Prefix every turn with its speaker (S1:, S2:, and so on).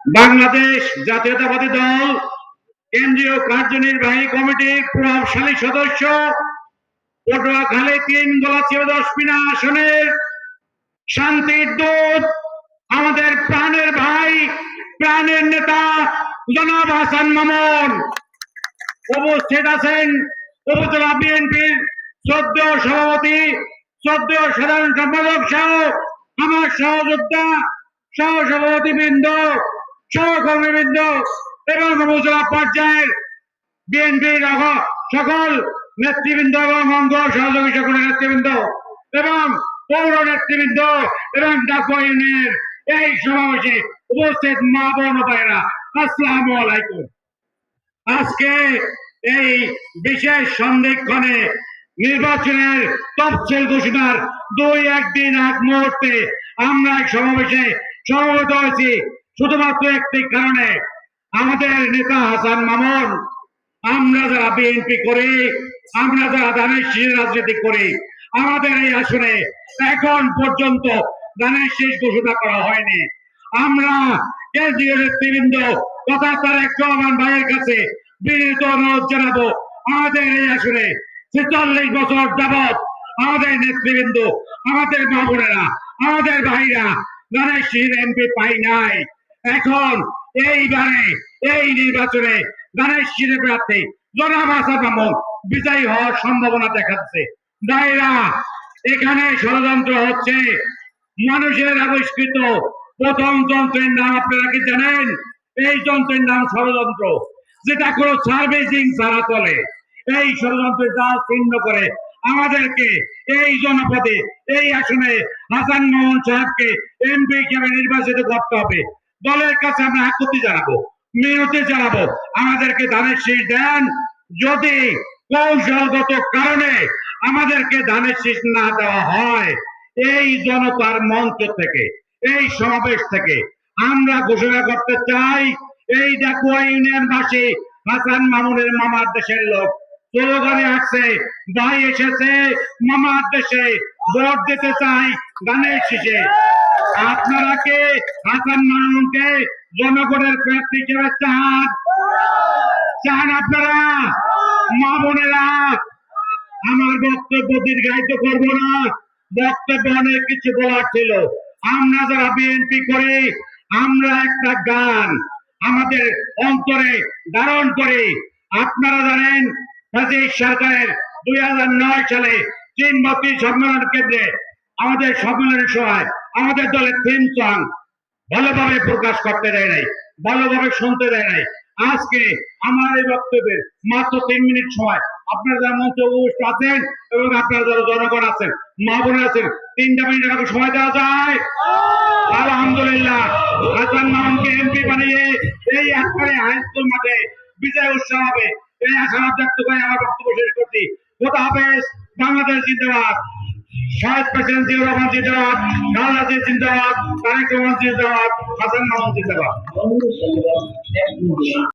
S1: বাংলাদেশ জাতীয়তাবাদী দল কেন্দ্রীয় কার্যনির্বাহী কমিটির প্রভাবশালী সদস্য পটুয়াখালী ৩ গলাচিপা ১০ বিনা আসনের শান্তির দূত আমাদের প্রাণের ভাই প্রাণের নেতা জনাব হাসান মামুন উপস্থিত আছেন। উপজেলা বিএনপির শ্রদ্ধেয় সভাপতি শ্রদ্ধেয় সাধারণ সম্পাদক সহ আমার সহযোদ্ধা সহসভাপতিবৃন্দ সহকর্মীবৃন্দ এবং উপজেলা পর্যায়ের বিএনপির সকল নেতৃবৃন্দ এবং অঙ্গ সহযোগী সকল নেতৃবৃন্দ এবং পৌর নেতৃবৃন্দ এবং ডাকুয়া ইউনিয়নের এই সমাবেশে উপস্থিত মা বোন ভাইরা, আসসালামু আলাইকুম। আজকে এই বিশেষ সন্ধিক্ষণে নির্বাচনের তফসিল ঘোষণার ২-১ দিন আগ মুহূর্তে আমরা এক সমাবেশে সমবেত হয়েছি শুধুমাত্র একটি কারণে, আমাদের নেতা হাসান মামুন, আমরা যারা বিএনপি করি, আমরা যারা ধানের শীষ রাজনীতি করি, আমাদের এই আসনে এখন পর্যন্ত ধানের শীষ ঘোষণা করা হয়নি। আমরা কেন্দ্রীয় নেতৃবৃন্দ তথা তারেক রহমান ভাইয়ের কাছে বিনীত অনুরোধ জানাবো, আমাদের এই আসনে ৪৬ বছর যাবৎ আমাদের নেতৃবৃন্দ, আমাদের মা বোনেরা, আমাদের ভাইরা ধানের শীষ এমপি পাই নাই। এখন এইবারে এই নির্বাচনে ধানের শীষের প্রার্থী জনাব হাসান মামুন বিজয়ী হওয়ার সম্ভাবনা দেখাচ্ছে। ভাইরা, এখানে ষড়যন্ত্র হচ্ছে। মানুষের আবিষ্কৃত প্রথম যন্ত্রের নাম আপনারা কি জানেন? এই যন্ত্রের নাম ষড়যন্ত্র, যেটা কোনো সার্ভিসিং ছাড়া চলে। এই ষড়যন্ত্রের জাল ছিন্ন করে আমাদেরকে এই জনপদে এই আসনে হাসান মামুন সাহেবকে এমপি হিসেবে নির্বাচিত করতে হবে। দলের কাছে আমরা আকুতি জানাবো, মিনতি জানাবো, আমাদেরকে ধানের শীষ দেন। যদি কৌশলগত কারণে আমাদেরকে ধানের শীষ না দেওয়া হয়, এই জনতার মঞ্চ থেকে, এই সমাবেশ থেকে আমরা ঘোষণা করতে চাই, এই ডাকুয়া ইউনিয়নবাসী হাসান মামুনের মামার দেশের লোক স্লোগানে আসছে, ভাই এসেছে মামার দেশে, ভোট দিতে চাই ধানের শীষে। আপনারা কে হাসান মামুনকে জনগণের প্রার্থী হিসেবে চান? চান আপনারা? মা বোনেরা, আমার বক্তব্য দীর্ঘায়িত করব না, বক্তব্য অনেক কিছু বলার ছিল। আমরা যারা বিএনপি করি, আমরা একটা গান আমাদের অন্তরে ধারণ করি। আপনারা জানেন সরকারের ২০০৯ সালে চীনবতী সম্মেলন কেন্দ্রে আমাদের সম্মেলনের সময় আমাদের দলের থিম সং ভালোভাবে প্রকাশ করতে দেয় নাই, ভালোভাবে শুনতে দেয় নাই। আজকে আমার এই বক্তব্যের মাত্র ৩ মিনিট সময় আপনারা যারা মঞ্চে উপস্থিত আছেন এবং আপনারা যারা জনগণ আছেন, মা বোন আছেন, ৩টা মিনিট আমাকে সময় দেওয়া যায়? আলহামদুলিল্লাহ, হাসান মামুনকে এমপি বানিয়ে এই আজকালে হাই স্কুল মাঠে বিজয় উৎসব হবে, এই আশাবাদ ব্যক্ত করে আমার বক্তব্য শেষ করছি। খোদা হাফেজ। বাংলাদেশ জিন্দাবাদ, শহীদ প্রেসিডেন্ট জিয়াউর রহমান জিন্দাবাদ, খালেদা জিয়া জিন্দাবাদ, তারেক রহমান জিন্দাবাদ, হাসান মামুন জিন্দাবাদ।